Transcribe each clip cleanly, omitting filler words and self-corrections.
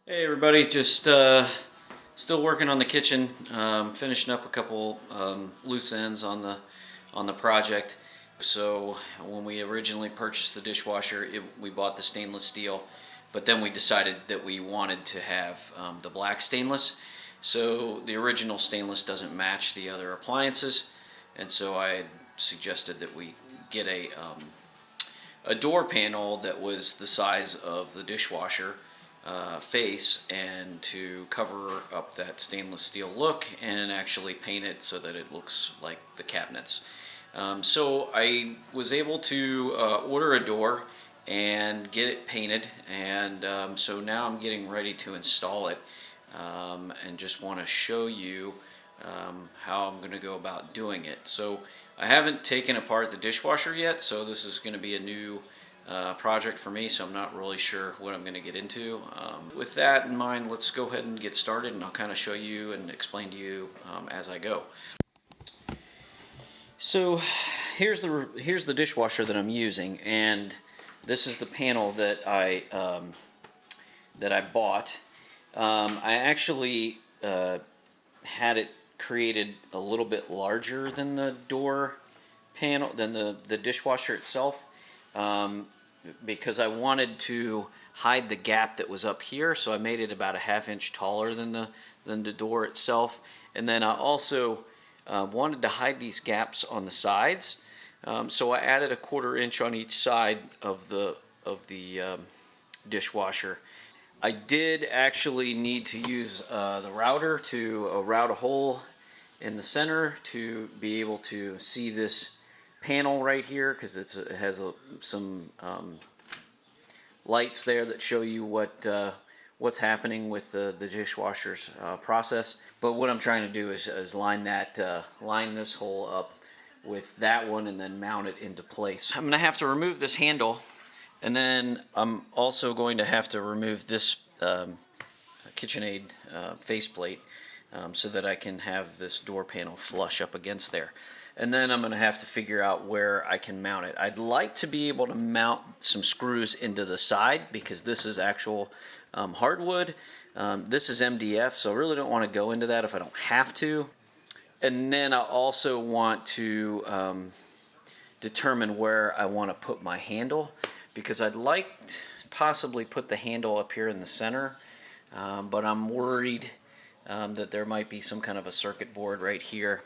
Hey everybody, just still working on the kitchen, finishing up a couple loose ends on the project. So when we originally purchased the dishwasher, we bought the stainless steel, but then we decided that we wanted to have the black stainless. So the original stainless doesn't match the other appliances, and so I had suggested that we get a door panel that was the size of the dishwasher face, and to cover up that stainless steel look and actually paint it so that it looks like the cabinets. So I was able to order a door and get it painted, and so now I'm getting ready to install it, and just want to show you how I'm going to go about doing it. So I haven't taken apart the dishwasher yet, so this is going to be a new project for me, so I'm not really sure what I'm going to get into. With that in mind, let's go ahead and get started, and I'll kind of show you and explain to you as I go. So here's the dishwasher that I'm using, and this is the panel that I bought. I actually had it created a little bit larger than the door panel, than the dishwasher itself, because I wanted to hide the gap that was up here. So I made it about a ½ inch taller than the door itself, and then I also wanted to hide these gaps on the sides. So I added a ½ inch on each side of the dishwasher. I did actually need to use the router to route a hole in the center to be able to see this panel right here, because it has some lights there that show you what's happening with the dishwasher's process. But what I'm trying to do is line this hole up with that one and then mount it into place. I'm going to have to remove this handle, and then I'm also going to have to remove this KitchenAid faceplate, so that I can have this door panel flush up against there. And then I'm going to have to figure out where I can mount it. I'd like to be able to mount some screws into the side, because this is actual hardwood. This is MDF, so I really don't want to go into that if I don't have to. And then I also want to determine where I want to put my handle, because I'd like to possibly put the handle up here in the center, but I'm worried that there might be some kind of a circuit board right here.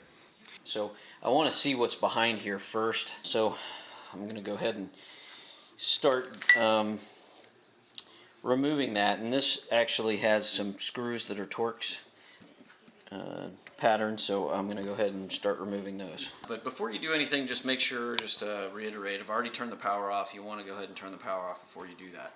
So I want to see what's behind here first. So I'm going to go ahead and start removing that. And this actually has some screws that are Torx pattern, so I'm going to go ahead and start removing those. But before you do anything, just make sure, just to reiterate, I've already turned the power off. You want to go ahead and turn the power off before you do that.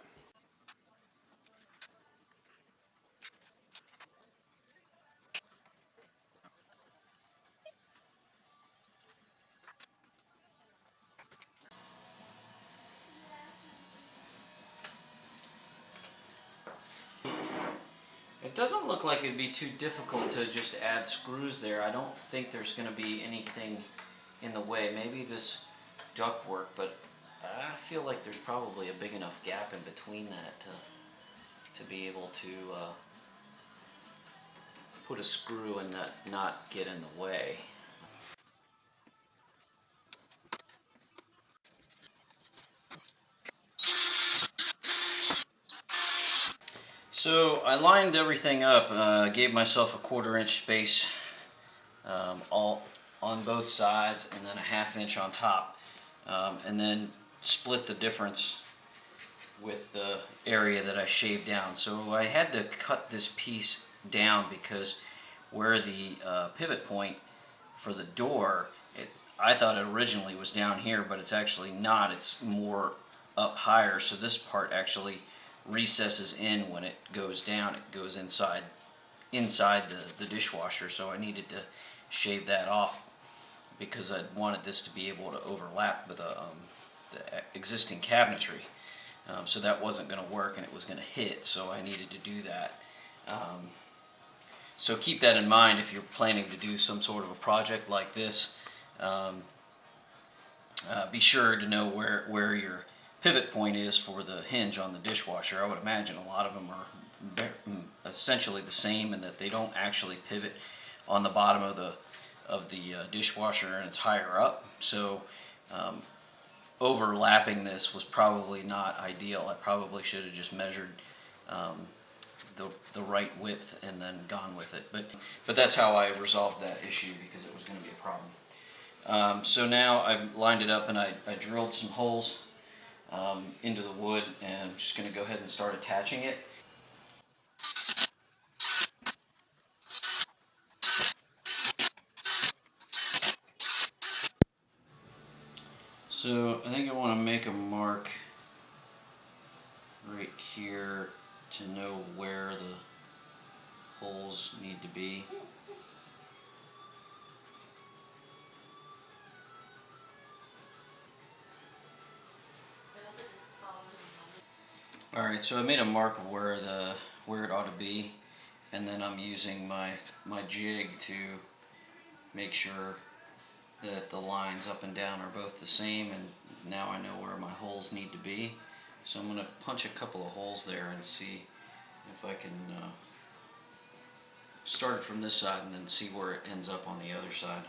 It doesn't look like it'd be too difficult to just add screws there. I don't think there's going to be anything in the way. Maybe this ductwork, but I feel like there's probably a big enough gap in between that to be able to put a screw and not get in the way. So I lined everything up, gave myself a ½ inch space all on both sides, and then a ½ inch on top, and then split the difference with the area that I shaved down. So I had to cut this piece down, because where the pivot point for the door, I thought it originally was down here, but it's actually not. It's more up higher, so this part actually recesses in when it goes down. It goes inside the dishwasher, so I needed to shave that off, because I wanted this to be able to overlap with the existing cabinetry. So that wasn't going to work, and it was going to hit, so I needed to do that. So keep that in mind if you're planning to do some sort of a project like this. Be sure to know where your pivot point is for the hinge on the dishwasher. I would imagine a lot of them are essentially the same, and that they don't actually pivot on the bottom of the dishwasher, and it's higher up. So overlapping this was probably not ideal. I probably should have just measured the right width and then gone with it. But that's how I resolved that issue, because it was going to be a problem. So now I've lined it up, and I drilled some holes into the wood, and I'm just going to go ahead and start attaching it. So I think I want to make a mark right here to know where the holes need to be. Alright, so I made a mark of where it ought to be, and then I'm using my jig to make sure that the lines up and down are both the same, and now I know where my holes need to be. So I'm going to punch a couple of holes there and see if I can start it from this side and then see where it ends up on the other side.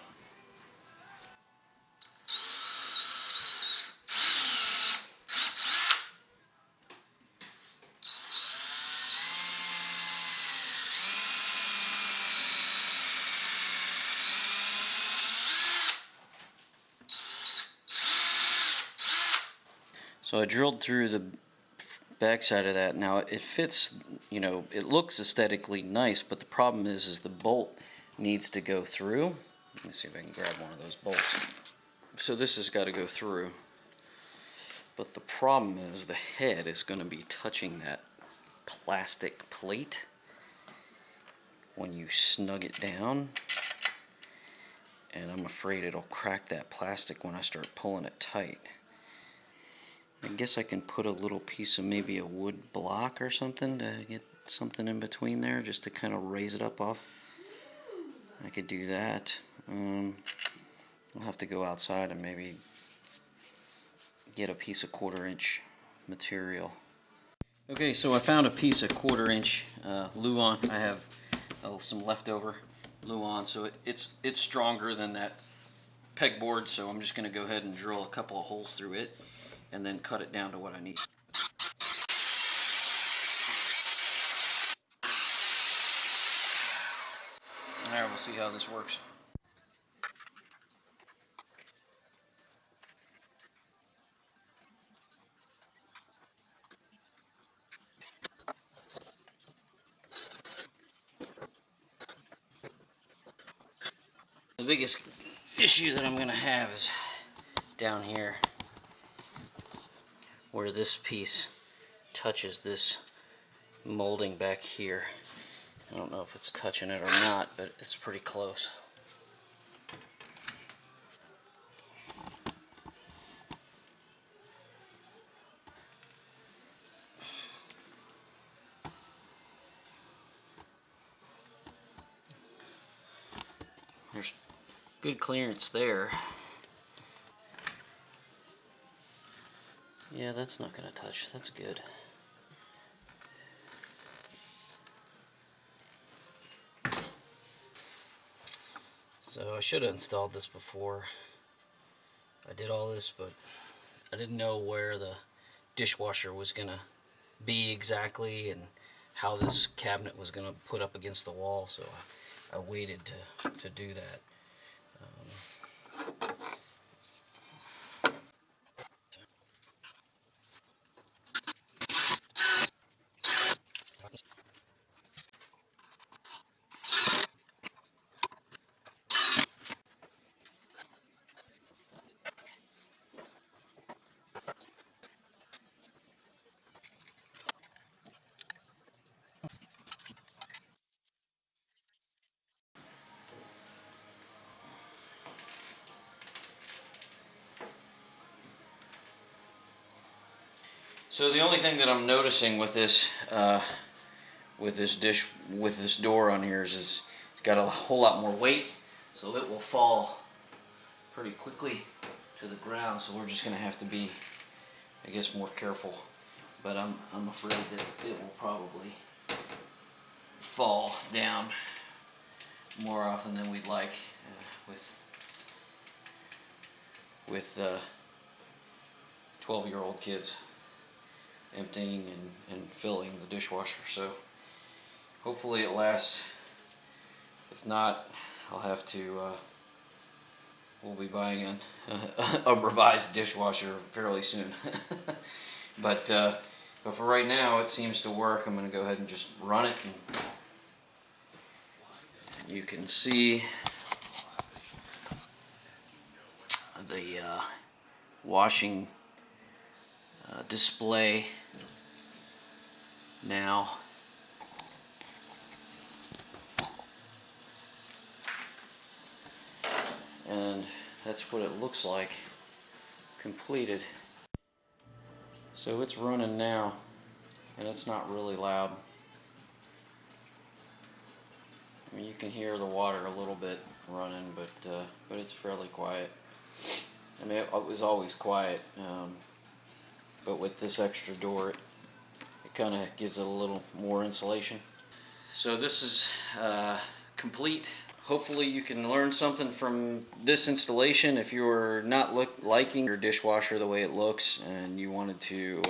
So I drilled through the backside of that. Now it fits, you know, it looks aesthetically nice, but the problem is the bolt needs to go through. Let me see if I can grab one of those bolts. So this has got to go through. But the problem is the head is going to be touching that plastic plate when you snug it down. And I'm afraid it'll crack that plastic when I start pulling it tight. I guess I can put a little piece of maybe a wood block or something to get something in between there, just to kind of raise it up off. I could do that. I'll have to go outside and maybe get a piece of 1/4 inch material. Okay, so I found a piece of 1/4 inch Luan. I have some leftover Luan, so it's stronger than that pegboard, so I'm just going to go ahead and drill a couple of holes through it and then cut it down to what I need. Alright, we'll see how this works. The biggest issue that I'm going to have is down here where this piece touches this molding back here. I don't know if it's touching it or not, but it's pretty close. There's good clearance there. Yeah, that's not going to touch. That's good. So I should have installed this before I did all this, but I didn't know where the dishwasher was going to be exactly and how this cabinet was going to put up against the wall, so I waited to do that. So the only thing that I'm noticing with this door on here is it's got a whole lot more weight, so it will fall pretty quickly to the ground. So we're just going to have to be, I guess, more careful. But I'm afraid that it will probably fall down more often than we'd like with 12-year-old kids emptying and filling the dishwasher. So hopefully it lasts. If not, I'll have to we'll be buying a revised dishwasher fairly soon. but for right now it seems to work. I'm going to go ahead and just run it, and you can see the washing display now. And that's what it looks like completed. So it's running now, and it's not really loud. I mean, you can hear the water a little bit running, but it's fairly quiet. I mean, it was always quiet, but with this extra door, it kind of gives it a little more insulation. So this is complete. Hopefully you can learn something from this installation. If you're not liking your dishwasher the way it looks and you wanted to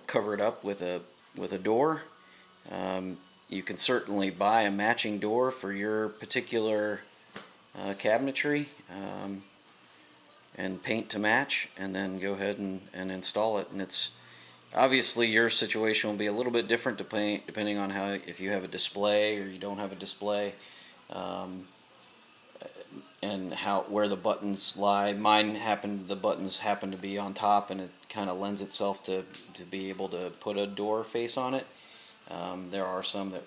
cover it up with a door, you can certainly buy a matching door for your particular cabinetry, and paint to match, and then go ahead and install it. And it's obviously your situation will be a little bit different depending on if you have a display or you don't have a display, and where the buttons lie. The buttons happen to be on top, and it kind of lends itself to be able to put a door face on it. There are some that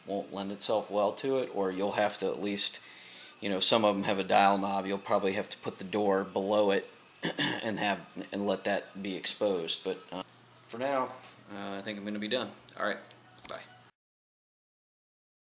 won't lend itself well to it, or you'll have to at least, some of them have a dial knob. You'll probably have to put the door below it and let that be exposed. But for now, I think I'm going to be done. All right, bye.